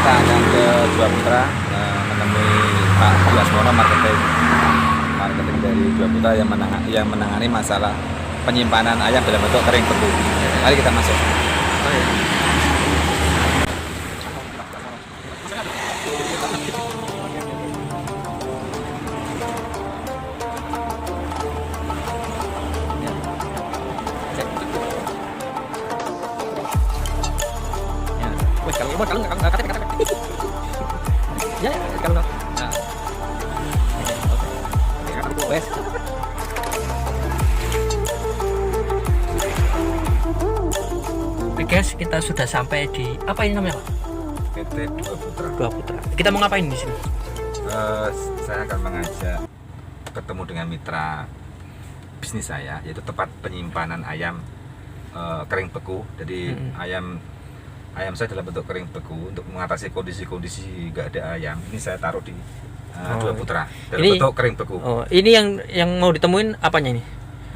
kita akan ke Dua Putra menemui Pak Asmono, marketing dari Dua Putra yang menangani masalah penyimpanan ayam dalam bentuk kering beku. Mari kita masuk. Kalau ya kalau wes. Oke guys, kita sudah sampai di apa ini namanya Pak? PT Dua Putra. Dua Putra. Kita mau ngapain di sini? Saya akan mengajak ketemu dengan mitra bisnis saya, yaitu tempat penyimpanan ayam kering beku. Jadi ayam saya dalam bentuk kering beku untuk mengatasi kondisi-kondisi nggak ada ayam. Ini saya taruh di Dua Putra dalam bentuk kering beku. Oh, ini yang mau ditemuin apanya ini?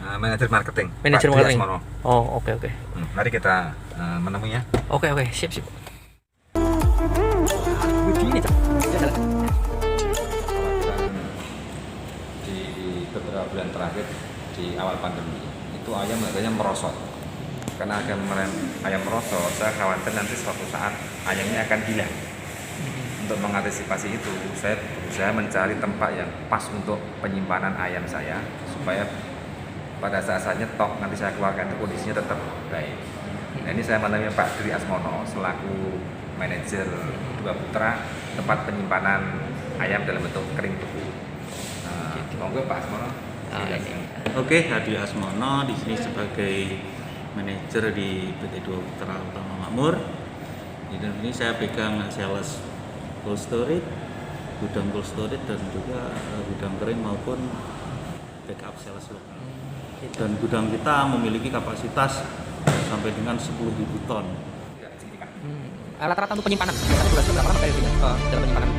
Manajer marketing. Manajer Pak marketing. Asmono. Oh, oke. Mari kita menemuinya. Oke, sip. Di beberapa bulan terakhir di awal pandemi itu ayam harganya merosot. Karena ayam merosot, saya khawatir nanti suatu saat ayamnya akan hilang. Untuk mengantisipasi itu, saya berusaha mencari tempat yang pas untuk penyimpanan ayam saya, supaya pada saat nyetok nanti saya keluarkan itu kondisinya tetap baik. Nah, ini saya menemui Pak Dri Asmono selaku manajer Dua Putra, tempat penyimpanan ayam dalam bentuk kering beku. Monggo Pak Asmono. Oke, Hadi Asmono di sini sebagai manajer di PT Dua Putra Utama Makmur. Di dalam ini saya pegang sales cold storage, gudang cold storage, dan juga gudang kering maupun backup sales lokal. Dan gudang kita memiliki kapasitas sampai dengan 10.000 ton. Rata-rata untuk penyimpanan. Biasanya berapa lama kayak gini? Dalam penyimpanan.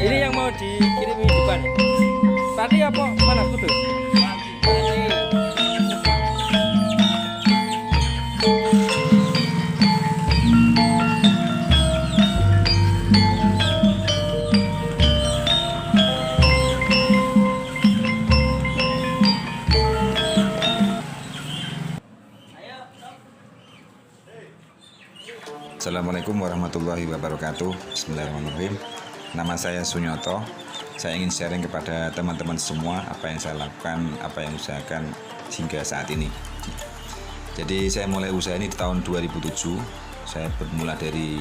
Ini yang mau dikirimi depan. Tadi apa mana kudus? Assalamualaikum warahmatullahi wabarakatuh. Bismillahirrahmanirrahim. Nama saya Sunyoto. Saya ingin sharing kepada teman-teman semua apa yang saya lakukan, apa yang usahakan hingga saat ini. Jadi saya mulai usaha ini di tahun 2007. Saya bermula dari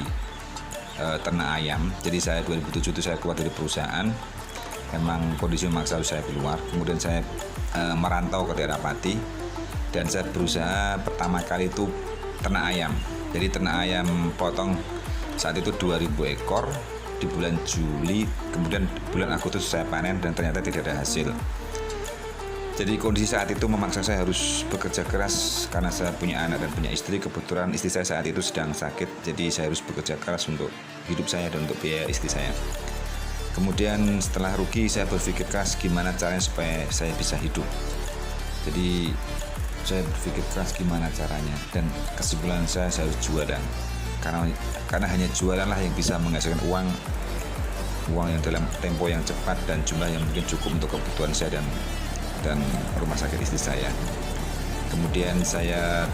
ternak ayam. Jadi saya 2007 itu saya keluar dari perusahaan. Memang kondisi memaksa saya keluar. Kemudian saya merantau ke daerah Pati dan saya berusaha pertama kali itu ternak ayam. Jadi ternak ayam potong saat itu 2000 ekor di bulan Juli, kemudian bulan Agustus saya panen dan ternyata tidak ada hasil. Jadi kondisi saat itu memaksa saya harus bekerja keras karena saya punya anak dan punya istri. Kebetulan istri saya saat itu sedang sakit, jadi saya harus bekerja keras untuk hidup saya dan untuk biaya istri saya. Kemudian setelah rugi, saya berpikir keras gimana caranya supaya saya bisa hidup. Jadi saya berpikir keras gimana caranya, dan kesimpulan saya harus jualan. Karena hanya jualan lah yang bisa menghasilkan uang yang dalam tempo yang cepat dan jumlah yang mungkin cukup untuk kebutuhan saya dan rumah sakit istri saya. Kemudian saya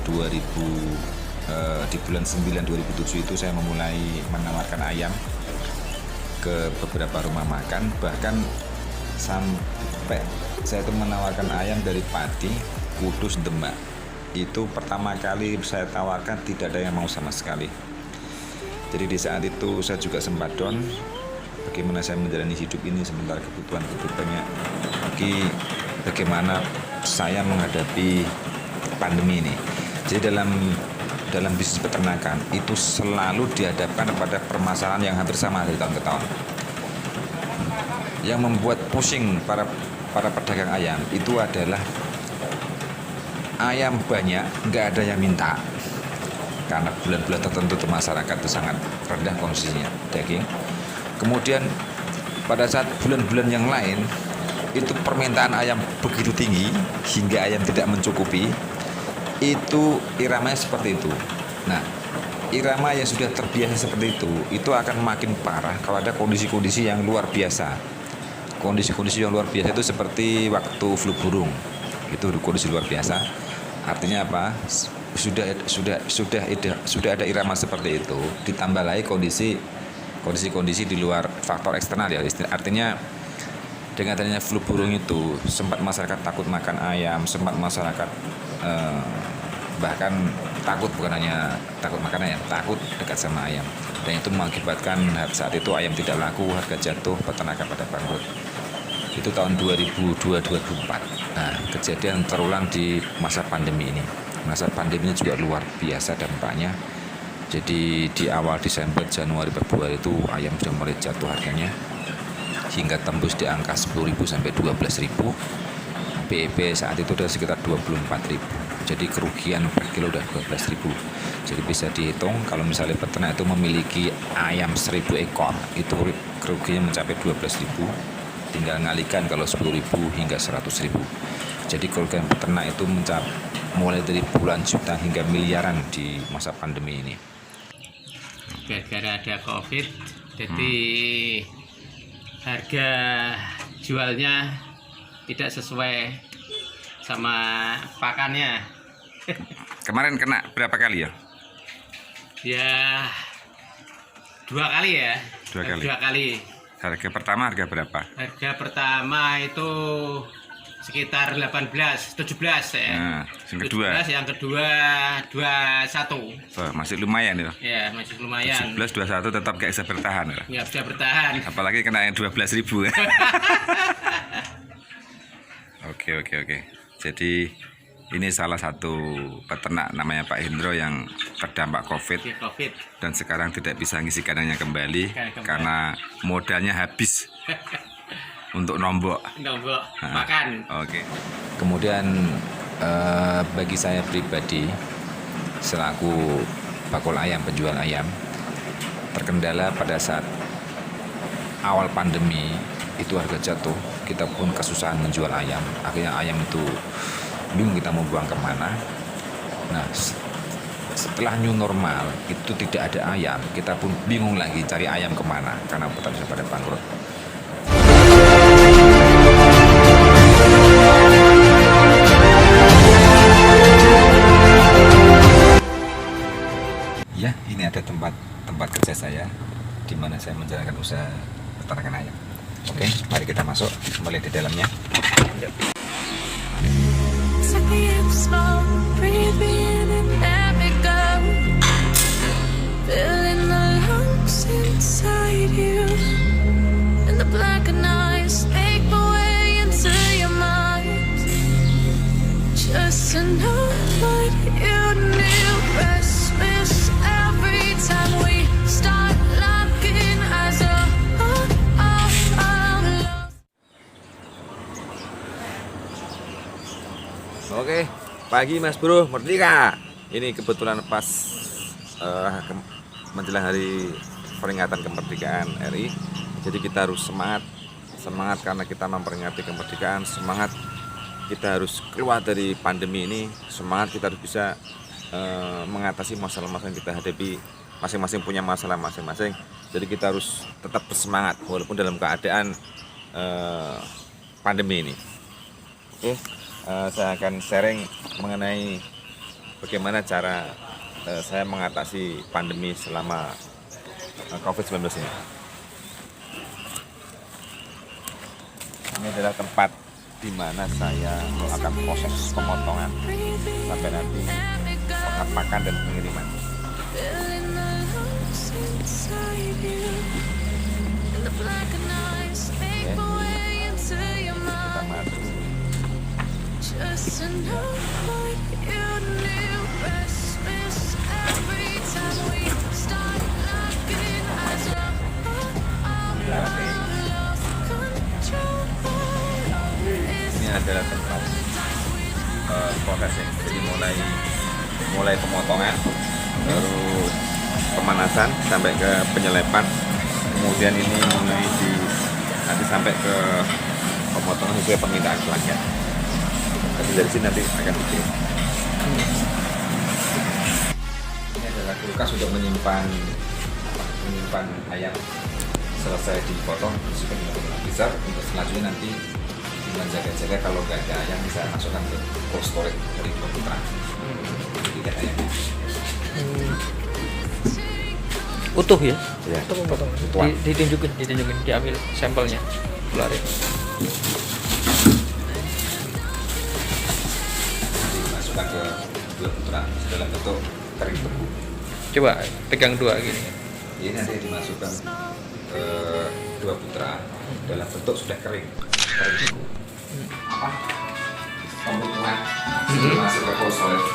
di bulan 9 2007 itu saya memulai menawarkan ayam ke beberapa rumah makan, bahkan sampai saya itu menawarkan ayam dari Pati, Kudus, Demak. Itu pertama kali saya tawarkan tidak ada yang mau sama sekali. Jadi di saat itu saya juga sempat down, bagaimana saya menjalani hidup ini sementara kebutuhan banyak, bagaimana saya menghadapi pandemi ini. Jadi dalam bisnis peternakan itu selalu dihadapkan pada permasalahan yang hampir sama dari tahun ke tahun. Yang membuat pusing para pedagang ayam itu adalah ayam banyak, nggak ada yang minta. Karena bulan-bulan tertentu itu masyarakat itu sangat rendah konsumsinya daging. Kemudian pada saat bulan-bulan yang lain itu permintaan ayam begitu tinggi hingga ayam tidak mencukupi. Itu iramanya seperti itu. Nah, irama yang sudah terbiasa seperti itu akan makin parah kalau ada kondisi-kondisi yang luar biasa. Kondisi-kondisi yang luar biasa itu seperti waktu flu burung. Itu kondisi luar biasa. Artinya apa? Sudah ada irama seperti itu, ditambah lagi kondisi di luar faktor eksternal ya. Artinya dengan adanya flu burung itu sempat masyarakat takut makan ayam, sempat masyarakat bahkan takut, bukan hanya takut makan ayam, takut dekat sama ayam, dan itu mengakibatkan saat itu ayam tidak laku, harga jatuh, peternakan pada bangkrut. Itu tahun 2002-2004. Nah, kejadian terulang di masa pandemi ini. Masa pandemi ini juga luar biasa dampaknya. Jadi di awal Desember, Januari, Februari itu ayam sudah mulai jatuh harganya hingga tembus di angka 10.000 sampai 12.000. BEP saat itu sudah sekitar 24.000. Jadi kerugian per kilo udah 12.000. Jadi bisa dihitung kalau misalnya peternak itu memiliki ayam 1.000 ekor, itu kerugiannya mencapai 12.000. Tinggal ngalikan kalau 10.000 hingga 100.000. Jadi kerugian peternak itu mulai dari puluhan juta hingga miliaran di masa pandemi ini. Gara-gara ada COVID, jadi harga jualnya tidak sesuai sama pakannya. Kemarin kena berapa kali ya? Ya 2 kali ya. 2 kali. 2 kali. Harga pertama harga berapa? Harga pertama itu sekitar 17 ya. Nah, yang kedua? 17, yang kedua 21. Oh, masih lumayan itu. Ya, masih lumayan. 17, 21 tetap gak bisa bertahan ya? Nggak bisa bertahan. Apalagi kena yang 12.000. Oke. Jadi ini salah satu peternak namanya Pak Hendro yang terdampak COVID. Dan sekarang tidak bisa ngisi kandangnya kembali karena modalnya habis untuk nombok makan. Oke. Kemudian bagi saya pribadi selaku bakul ayam, penjual ayam, terkendala pada saat awal pandemi itu harga jatuh, kita pun kesusahan menjual ayam. Akhirnya ayam itu bingung kita mau buang kemana. Nah, setelah new normal itu tidak ada ayam, kita pun bingung lagi cari ayam kemana karena petani sudah pada bangkrut. Ya, ini ada tempat kerja saya di mana saya menjalankan usaha peternakan ayam. Oke, mari kita masuk, mulai di dalamnya. Just to know what you knew, restless every time we start locking eyes up. Pagi Mas Bro, merdeka. Ini kebetulan pas menjelang hari peringatan kemerdekaan RI. Jadi kita harus semangat karena kita memperingati kemerdekaan, semangat kita harus keluar dari pandemi ini, semangat kita harus bisa mengatasi masalah-masalah yang kita hadapi. Masing-masing punya masalah masing-masing. Jadi kita harus tetap bersemangat walaupun dalam keadaan pandemi ini. Oke, saya akan sharing mengenai bagaimana cara saya mengatasi pandemi selama COVID-19 ini. Ini adalah tempat di mana saya akan proses pemotongan sampai nanti makan dan pengiriman. Kita masuk. Just to know what you knew. Restless every time we start looking eyes up. Lost control. Ini adalah tempat prosesnya. Jadi mulai pemotongan, terus pemanasan sampai ke penyelepan, kemudian ini nanti sampai ke pemotongan sesuai permintaan pelanggan. Nanti dari sini nanti akan dikirim. Ini adalah kulkas untuk menyimpan ayam selesai dipotong, disebut dengan besar. Untuk selanjutnya nanti dengan jaga-jaga kalau nggak ada ayam bisa masukkan ke cold storage dari Dua Putra. Jadi kan ayamnya Utuh ya? ya, Utuh. Ditunjukin, diambil sampelnya. Keluarin. dimasukkan ke Dua Putra dalam bentuk kering beku. Coba pegang dua gini. Ini nanti dimasukkan ke Dua Putra dalam bentuk sudah kering beku. Apa? Pembutuhan sebelum masuk ke cold storage.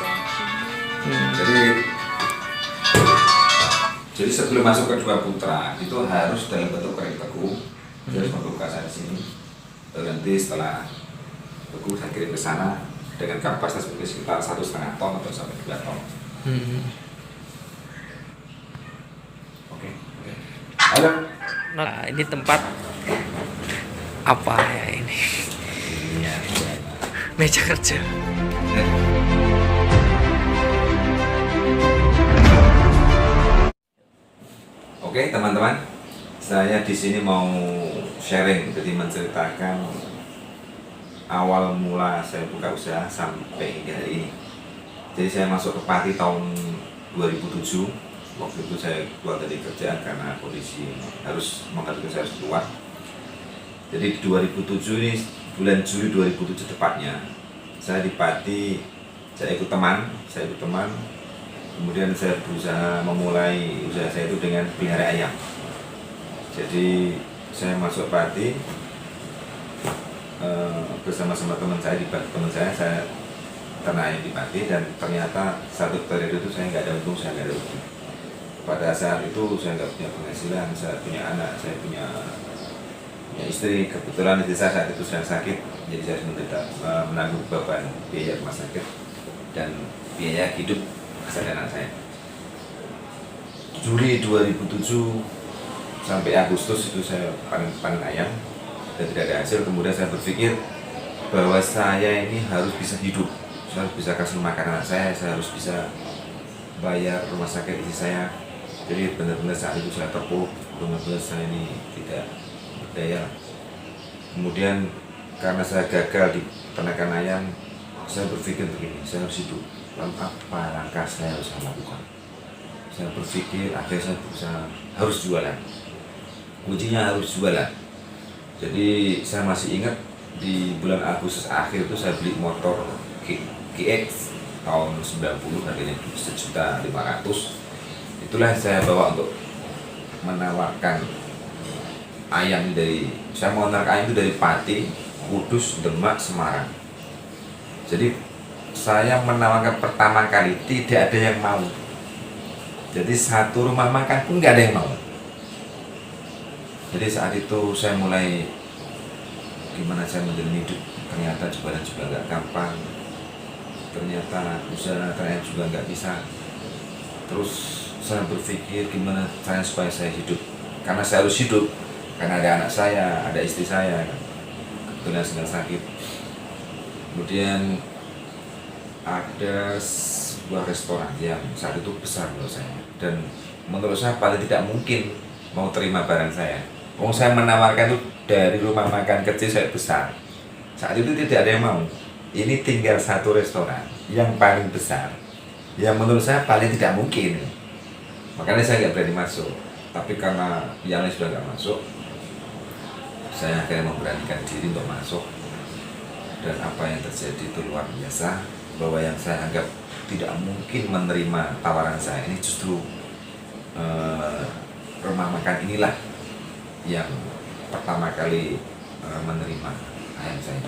Jadi sebelum masuk ke Dua Putra itu harus dalam bentuk kering beku. Harus membuka saya di sini. Lalu nanti setelah beku saya kirim ke sana dengan kapasitas mungkin sekitar 1,5 ton atau sampai 2 ton. Oke. Halo. Nah, ini tempat apa ya ini? Iya. Meja kerja. Oke teman-teman, saya di sini mau sharing, jadi menceritakan awal mula saya buka usaha sampai hingga hari ini. Jadi saya masuk ke Pati tahun 2007. Waktu itu saya keluar dari kerjaan karena kondisi harus mengharuskan saya harus keluar. Jadi di 2007 ini, bulan Juli 2007 tepatnya, saya di Pati, saya ikut teman. Kemudian saya berusaha memulai usaha saya itu dengan pelihara ayam. Jadi saya masuk Pati bersama-sama teman saya, saya ternak ayam di Pati, dan ternyata satu periode itu saya nggak ada untung, saya nggak ada rugi. Pada saat itu saya nggak punya penghasilan, saya punya anak, saya punya istri. Kebetulan istri saya saat itu sedang sakit, jadi saya harus menanggung beban biaya rumah sakit dan biaya hidup kesehatan saya. Juli 2007 sampai Agustus itu saya panen ayam dan tidak ada hasil. Kemudian saya berpikir bahwa saya ini harus bisa hidup, saya harus bisa kasih makan anak saya harus bisa bayar rumah sakit istri saya. Jadi benar-benar saat itu saya terpuruk, benar-benar saya ini tidak berdaya. Kemudian karena saya gagal di peternakan ayam, saya berpikir begini, saya harus hidup. Lalu apa langkah saya harus lakukan? Saya berpikir akhirnya saya berusaha harus jualan. Kuncinya harus jualan. Jadi saya masih ingat di bulan Agustus akhir itu saya beli motor GX tahun 90, harganya 1.500.000. Itulah saya bawa untuk menawarkan ayam saya mau menawarkan ayam itu dari Pati, Kudus, Demak, Semarang. Jadi saya menawarkan pertama kali tidak ada yang mau. Jadi satu rumah makan pun nggak ada yang mau. Jadi saat itu saya mulai gimana saya menjalani hidup. Ternyata jualan juga nggak gampang. ternyata usaha ternyata juga nggak bisa. Terus saya berpikir gimana caranya supaya saya hidup, karena saya harus hidup, karena ada anak saya, ada istri saya kebetulan sedang sakit. Kemudian ada sebuah restoran yang saat itu besar menurut saya, dan menurut saya paling tidak mungkin mau terima barang saya. Saya menawarkan itu dari rumah makan kecil saya besar, saat itu tidak ada yang mau. Ini tinggal satu restoran yang paling besar, yang menurut saya paling tidak mungkin, makanya saya nggak berani masuk. Tapi karena yang lain sudah nggak masuk, saya akhirnya memberanikan diri untuk masuk. Dan apa yang terjadi itu luar biasa, bahwa yang saya anggap tidak mungkin menerima tawaran saya ini justru rumah makan inilah yang pertama kali menerima ayam saya,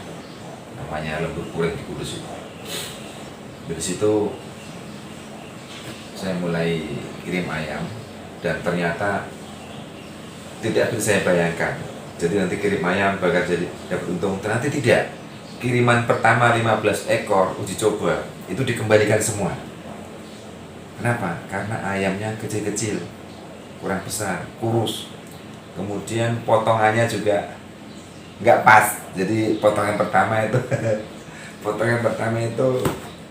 namanya Lembur Puring di Kudus. Dari situ saya mulai kirim ayam, dan ternyata tidak bisa saya bayangkan. Jadi nanti kirim ayam bakal jadi dapat untung, ternyata tidak. Kiriman pertama 15 ekor uji coba itu dikembalikan semua. Kenapa? Karena ayamnya kecil-kecil, kurang besar, kurus. Kemudian potongannya juga nggak pas. Jadi potongan pertama itu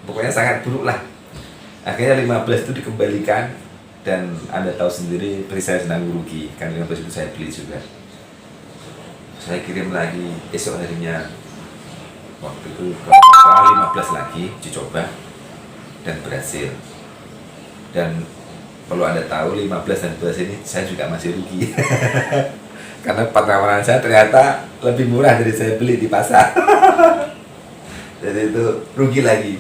pokoknya sangat buruk lah. Akhirnya 15 itu dikembalikan, dan Anda tahu sendiri saya sedang rugi, kan 15 itu saya beli juga. Saya kirim lagi esok harinya, waktu itu kalau 15 lagi dicoba dan berhasil. Dan perlu Anda tahu 15 dan 12 ini saya juga masih rugi karena penawaran saya ternyata lebih murah dari saya beli di pasar. Jadi itu rugi lagi.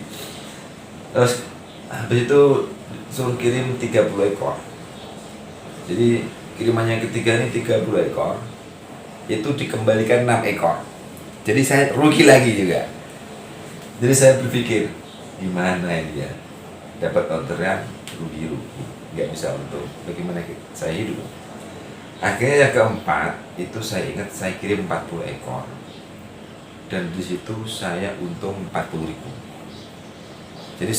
Terus habis itu suruh kirim 30 ekor. Jadi kiriman yang ketiga ini 30 ekor, itu dikembalikan 6 ekor. Jadi saya rugi lagi juga. Jadi saya berpikir, gimana ini ya, dapat orderan rugi-rugi, nggak bisa untung, bagaimana saya hidup. Akhirnya yang keempat itu saya ingat saya kirim 40 ekor, dan di situ saya untung 40.000. Jadi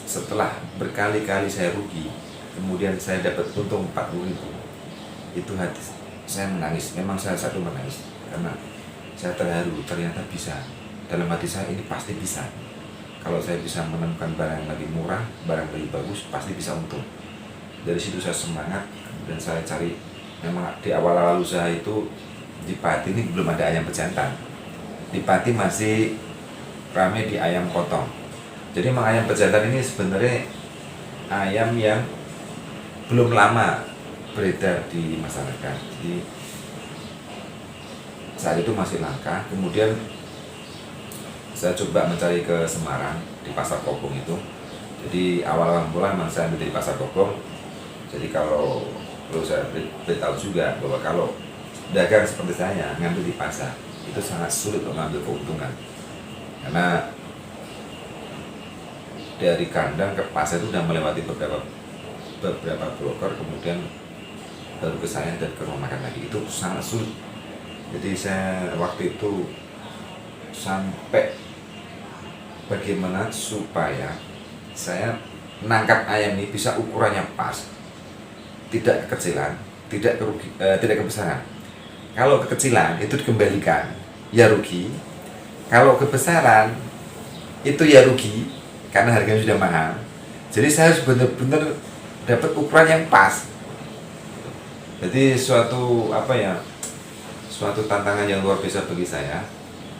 setelah berkali-kali saya rugi, kemudian saya dapat untung 40.000, itu hati saya menangis. Memang saya satu menangis karena saya terharu, ternyata bisa. Dalam hati saya ini pasti bisa. Kalau saya bisa menemukan barang yang lebih murah, barang yang lebih bagus, pasti bisa untung. Dari situ saya semangat, dan saya cari. Memang di awal-awal usaha itu di Pati ini belum ada ayam pejantan. Di Pati masih ramai di ayam potong. Jadi memang ayam pejantan ini sebenarnya ayam yang belum lama beredar di masyarakat. Jadi saat itu masih langka. Kemudian saya coba mencari ke Semarang di Pasar Kobong itu. Jadi awal-awal mula memang saya ambil di Pasar Kobong. Jadi kalau perlu saya beritahu juga bahwa kalau dagang seperti saya ngambil di pasar itu sangat sulit untuk mengambil keuntungan, karena dari kandang ke pasar itu sudah melewati beberapa broker, kemudian baru ke saya dan ke rumah makan lagi, itu sangat sulit. Jadi saya waktu itu sampai bagaimana supaya saya menangkap ayam ini bisa ukurannya pas, tidak kekecilan, tidak kebesaran. Kalau kekecilan itu dikembalikan, ya rugi. Kalau kebesaran itu ya rugi, karena harganya sudah mahal. Jadi saya harus benar-benar dapat ukuran yang pas. Jadi suatu tantangan yang luar biasa bagi saya.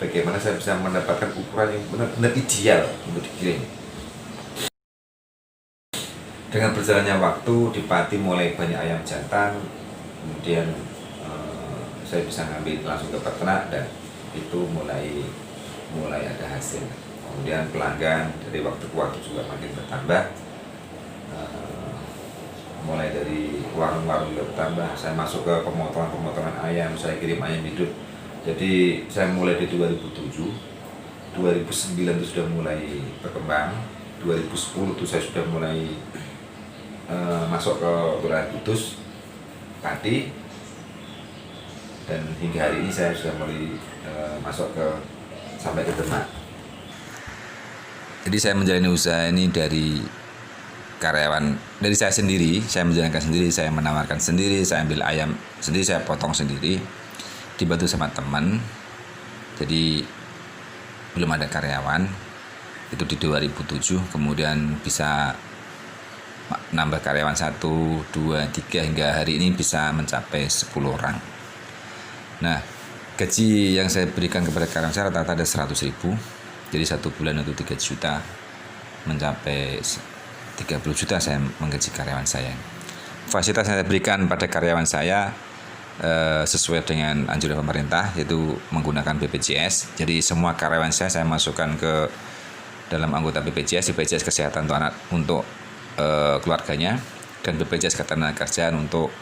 Bagaimana saya bisa mendapatkan ukuran yang benar-benar ideal untuk dikirim. Dengan berjalannya waktu di Pati mulai banyak ayam jantan, kemudian saya bisa ngambil langsung ke peternak, dan itu mulai ada hasil. Kemudian pelanggan dari waktu ke waktu juga makin bertambah, mulai dari warung-warung juga bertambah. Saya masuk ke pemotongan ayam, saya kirim ayam hidup. Jadi saya mulai di 2007, 2009 itu sudah mulai berkembang, 2010 itu saya sudah mulai masuk ke wilayah Kudus, Pati, dan hingga hari ini saya sudah mulai masuk sampai ke Demak. Jadi saya menjalani usaha ini dari karyawan, dari saya sendiri, saya menjalankan sendiri, saya menawarkan sendiri, saya ambil ayam sendiri, saya potong sendiri, dibantu sama teman. Jadi belum ada karyawan, itu di 2007, kemudian bisa nambah karyawan 1, 2, 3 hingga hari ini bisa mencapai 10 orang. Nah, gaji yang saya berikan kepada karyawan saya rata-rata ada 100.000, jadi 1 bulan itu 3 juta, mencapai 30 juta saya menggaji karyawan saya. Fasilitas yang saya berikan pada karyawan saya sesuai dengan anjuran pemerintah, yaitu menggunakan BPJS. Jadi semua karyawan saya masukkan ke dalam anggota BPJS kesehatan untuk anak, untuk keluarganya, dan BPJS ketenagakerjaan untuk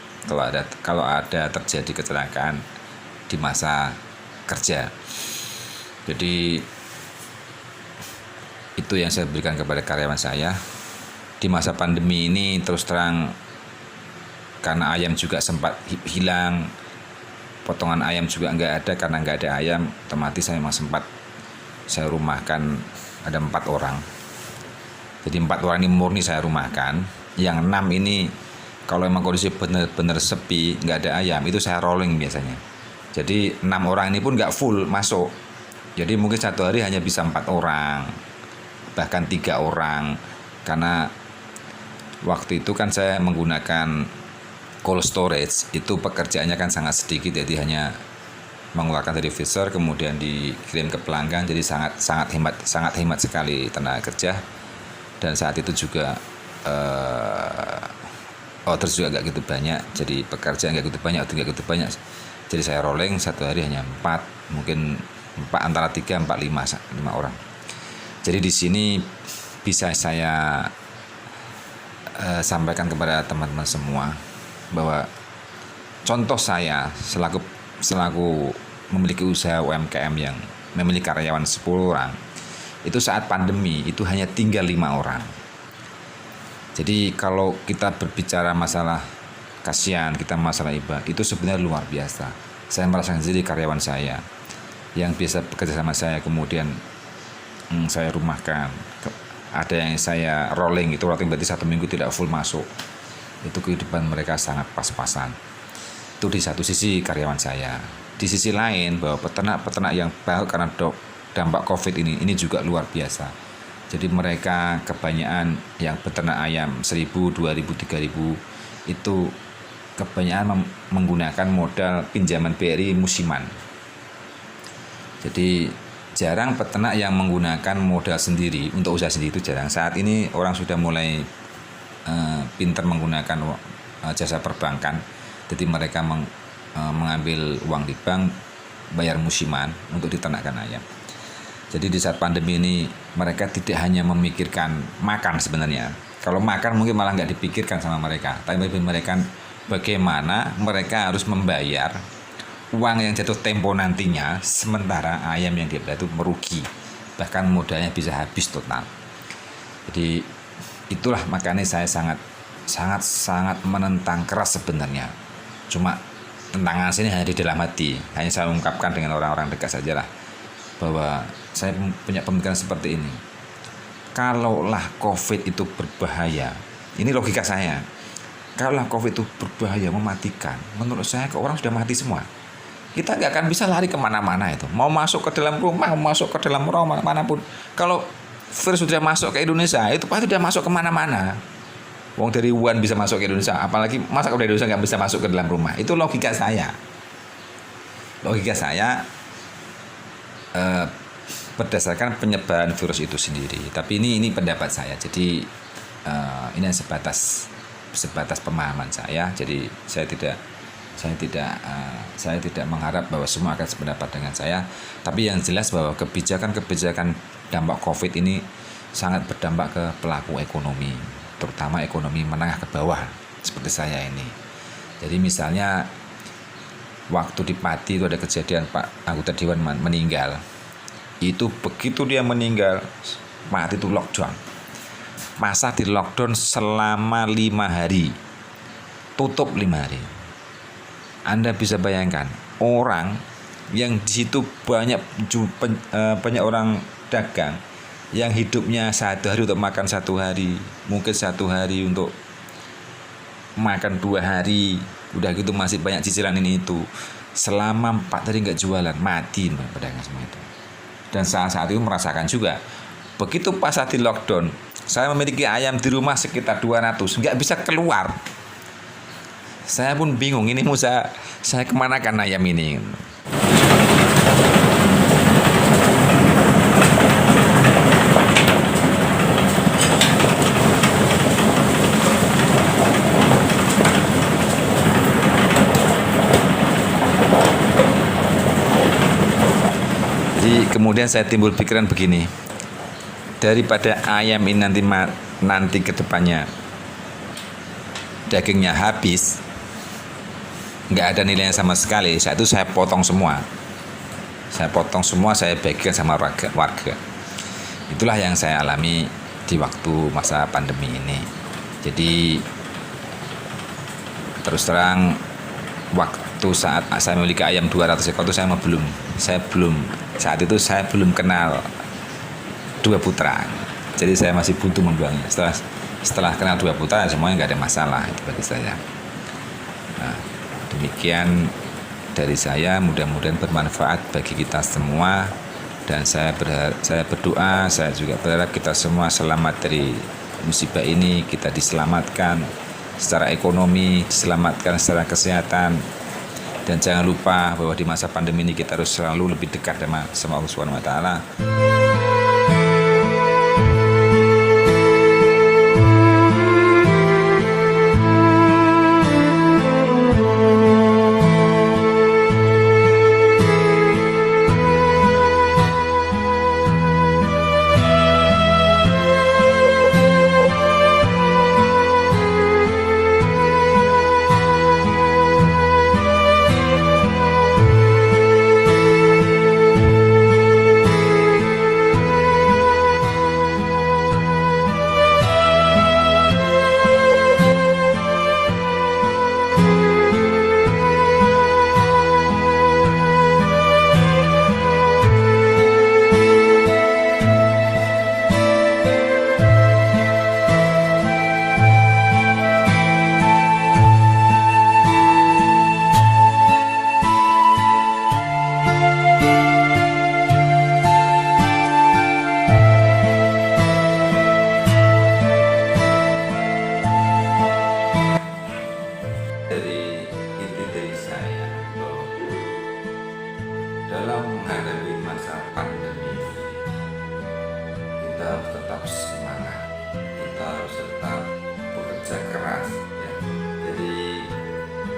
kalau ada terjadi kecelakaan di masa kerja. Jadi itu yang saya berikan kepada karyawan saya. Di masa pandemi ini terus terang, karena ayam juga sempat hilang, potongan ayam juga nggak ada, karena nggak ada ayam, otomatis saya memang sempat saya rumahkan ada 4 orang. Jadi 4 orang ini murni saya rumahkan. Yang 6 ini kalau memang kondisi benar-benar sepi, nggak ada ayam, itu saya rolling biasanya. Jadi 6 orang ini pun nggak full masuk. Jadi mungkin satu hari hanya bisa 4 orang, bahkan 3 orang, karena waktu itu kan saya menggunakan cold storage, itu pekerjaannya kan sangat sedikit, jadi hanya mengeluarkan dari freezer kemudian dikirim ke pelanggan, jadi sangat hemat sekali tenaga kerja. Dan saat itu juga orders juga nggak gitu banyak, jadi pekerjaan nggak gitu banyak, jadi saya rolling satu hari hanya 4, mungkin 4, antara 3, 4, 5 orang. Jadi di sini bisa saya sampaikan kepada teman-teman semua bahwa contoh saya selaku memiliki usaha UMKM yang memiliki karyawan 10 orang, itu saat pandemi itu hanya tinggal 5 orang. Jadi kalau kita berbicara masalah kasihan, kita masalah iba, itu sebenarnya luar biasa. Saya merasakan sendiri karyawan saya yang biasa bekerja sama saya, kemudian saya rumahkan. Ada yang saya rolling, itu rolling berarti 1 minggu tidak full masuk. Itu kehidupan mereka sangat pas-pasan. Itu di satu sisi karyawan saya. Di sisi lain bahwa peternak-peternak yang baru karena dampak COVID ini juga luar biasa. Jadi mereka kebanyakan yang peternak ayam 1.000, 2.000, 3.000 itu kebanyakan menggunakan modal pinjaman BRI musiman. Jadi jarang peternak yang menggunakan modal sendiri untuk usaha sendiri, itu jarang. Saat ini orang sudah mulai pintar menggunakan jasa perbankan. Jadi mereka mengambil uang di bank, bayar musiman untuk diternakkan ayam. Jadi di saat pandemi ini mereka tidak hanya memikirkan makan sebenarnya. Kalau makan mungkin malah nggak dipikirkan sama mereka, tapi mereka bagaimana mereka harus membayar uang yang jatuh tempo nantinya, sementara ayam yang dia beli itu merugi, bahkan modalnya bisa habis total. Jadi itulah makanya saya sangat menentang keras sebenarnya. Cuma tentangan sini hanya di dalam hati, hanya saya ungkapkan dengan orang-orang dekat sajalah, bahwa saya punya pemikiran seperti ini. Kalaulah COVID itu berbahaya, ini logika saya, kalaulah COVID itu berbahaya, mematikan, menurut saya orang sudah mati semua. Kita nggak akan bisa lari kemana-mana itu. Mau masuk ke dalam rumah, mau masuk ke dalam ruang manapun. Kalau virus sudah masuk ke Indonesia, itu pasti sudah masuk kemana-mana. Wong dari Wuhan bisa masuk ke Indonesia, apalagi masa kalau dari Indonesia nggak bisa masuk ke dalam rumah. Itu logika saya. Logika saya berdasarkan penyebaran virus itu sendiri. Tapi ini pendapat saya. Jadi ini sebatas pemahaman saya. Jadi saya tidak mengharap bahwa semua akan sependapat dengan saya, tapi yang jelas bahwa kebijakan dampak COVID ini sangat berdampak ke pelaku ekonomi, terutama ekonomi menengah ke bawah seperti saya ini. Jadi misalnya waktu di Pati itu ada kejadian Pak anggota Dewan meninggal. Itu begitu dia meninggal, Pati itu lockdown. Masa di lockdown selama 5 hari, tutup 5 hari. Anda bisa bayangkan orang yang di situ banyak orang dagang, yang hidupnya 1 hari untuk makan 1 hari, mungkin 1 hari untuk makan 2 hari, udah gitu masih banyak cicilan ini itu. Selama 4 hari nggak jualan, mati pedagang semua itu. Dan saat itu merasakan juga. Begitu pas saat di lockdown, saya memiliki ayam di rumah sekitar 200, nggak bisa keluar. Saya pun bingung, ini mau saya kemanakan ayam ini. Jadi kemudian saya timbul pikiran begini, daripada ayam ini nanti ke depannya dagingnya habis, nggak ada nilainya sama sekali, saat itu saya potong semua, saya bagikan sama warga. Itulah yang saya alami di waktu masa pandemi ini. Jadi terus terang, waktu saat saya memiliki ayam 200 ekor itu saat itu saya belum kenal 2 putra. Jadi saya masih butuh membuangnya. Setelah kenal 2 putra, semuanya nggak ada masalah itu bagi saya. Nah, demikian dari saya, mudah-mudahan bermanfaat bagi kita semua. Dan saya berdoa, saya juga berharap kita semua selamat dari musibah ini, kita diselamatkan secara ekonomi, diselamatkan secara kesehatan. Dan jangan lupa bahwa di masa pandemi ini kita harus selalu lebih dekat sama Allah Subhanahu wa taala. Dalam menghadapi masa pandemi ini, kita harus tetap semangat, kita harus tetap bekerja keras ya. Jadi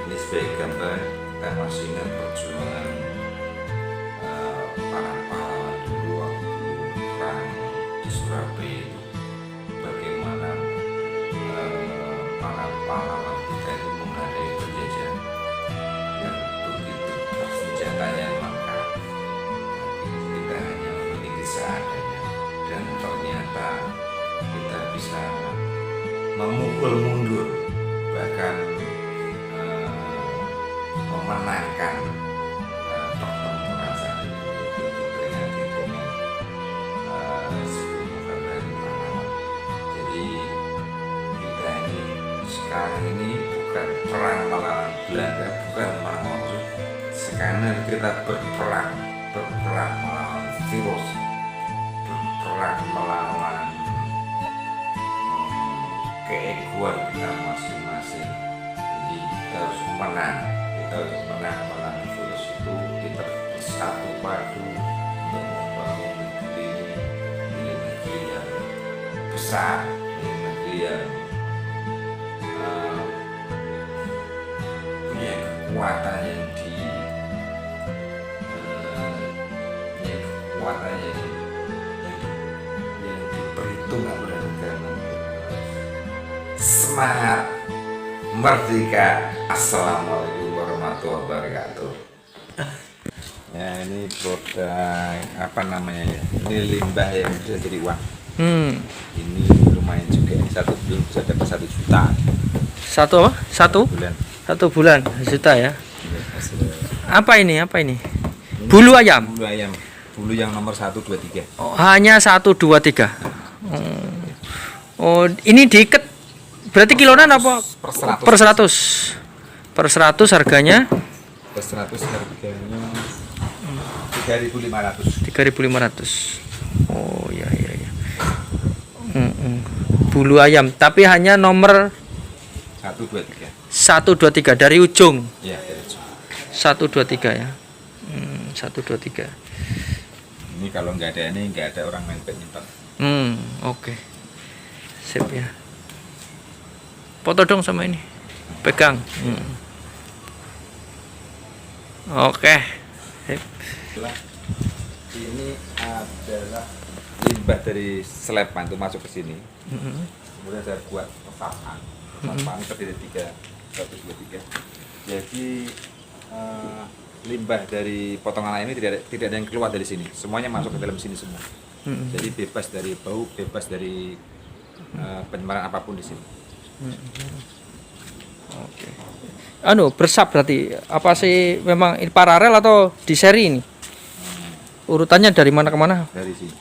ini sebagai gambar, kita masih ingat perjuangan para pahlawan dulu waktu perang di Surabaya itu, bagaimana para pahlawan kita itu menghadapi penjajahan yang begitu bersenjatanya lengkap. Kita hanya memiliki seadanya, dan ternyata kita bisa memukul mundur, bahkan memenangkan pertempuran saat itu. Itu diperingati dengan 10 November pahlawan. Jadi kita ini sekarang ini bukan perang melawan Belanda, bukan melawan musuh. Sekarang kita berperang melawan virus, berperang melawan keegoan kita masing-masing. Jadi kita harus menang melawan virus itu. Kita bersatu padu untuk membangun negeri yang besar, negeri yang punya kekuatan yang diperhitungkan oleh negara. Semangat merdeka. Assalamualaikum warahmatullahi wabarakatuh. Ya, ini produk apa namanya ya? Ini limbah yang bisa jadi uang. Ini lumayan juga. Satu bulan bisa dapat 1 juta. Satu apa? Bulan. 1 bulan 1 juta ya. Ya, hasil. Apa ini? Bulu ayam. Bulu ayam. Bulu yang nomor 1, 2, 3. Oh, hanya 1, 2, 3. Oh, ini diikat berarti kilonan apa? Per 100. Per 100. Per 100 harganya Per 100 harganya 3.500. 3.500. Oh ya ya ya. Bulu ayam, tapi hanya nomor 1, 2, 3. 1, 2, 3 dari ujung. Ya, dari ujung. 1, 2, 3 ya. 1, 2, 3. Ini kalau nggak ada ini nggak ada orang main badminton. Oke. Sip ya. Foto dong sama ini. Pegang. Oke. Sip. Ini adalah limbah dari selepan itu masuk ke sini. Kemudian saya buat resapan. Resapan terdiri 3, 1, 2, 3. Jadi limbah dari potongan ayam ini tidak ada yang keluar dari sini. Semuanya masuk ke dalam sini semua. Jadi bebas dari bau, bebas dari pencemaran apapun di sini. Oke. Bersab berarti apa sih, memang ini paralel atau di seri ini? Urutannya dari mana ke mana? Dari sini.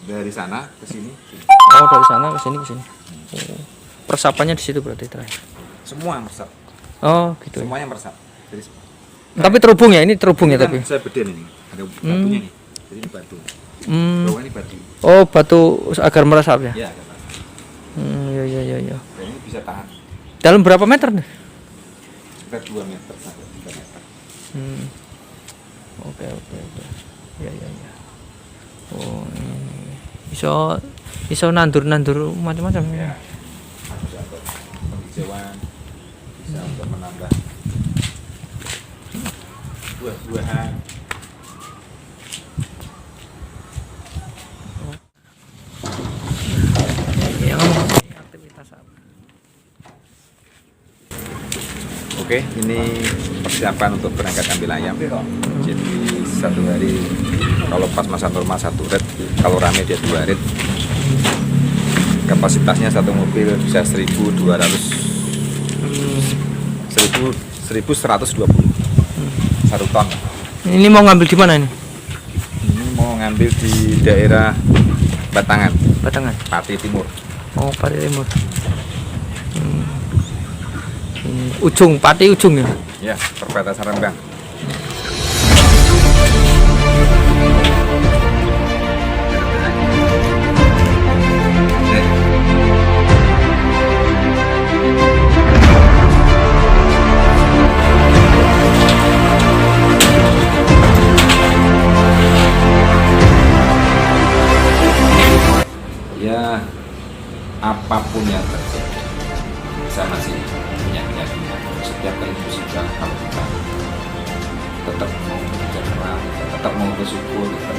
Dari sana ke sini. Oh, dari sana ke sini ke sini. Oh. Persapannya di situ berarti terakhir. Semua meresap. Oh, gitu. Ya. Semuanya meresap. Dari Tapi terhubung ya, ini terhubung ya tapi. saya bedain ini. Ada batunya nih. Jadi ini batu. Bawah ini batu. Oh, batu agar meresap ya? Ya, ada batu. Ya. Dan ini bisa tahan Dalam berapa meter nih? sekitar 2 meter sampai 3 meter. Oke. Ya. Oh, ini. Iso nandur macam-macam ya. Bisa untuk penghijauan, bisa untuk menambah buah-buahan. Ya, ngomong aktivitas apa? Oke, ini persiapan untuk berangkat ambil ayam. Jadi satu hari kalau pas masa normal 1 red, kalau rame dia 2 red. Kapasitasnya satu mobil bisa 1120. 1 ton. Ini mau ngambil di mana ini? Ini mau ngambil di daerah Batangan, Pati Timur. Oh, Pati Timur. Ujung, Pati ujung ya? Ya, perbatasan Rembang. Ya, apapun yang terjadi, saya masih punya keyakinan setiap kali musibah kalau kita tetap mau bekerja keras, tetap mau bersyukur, tetap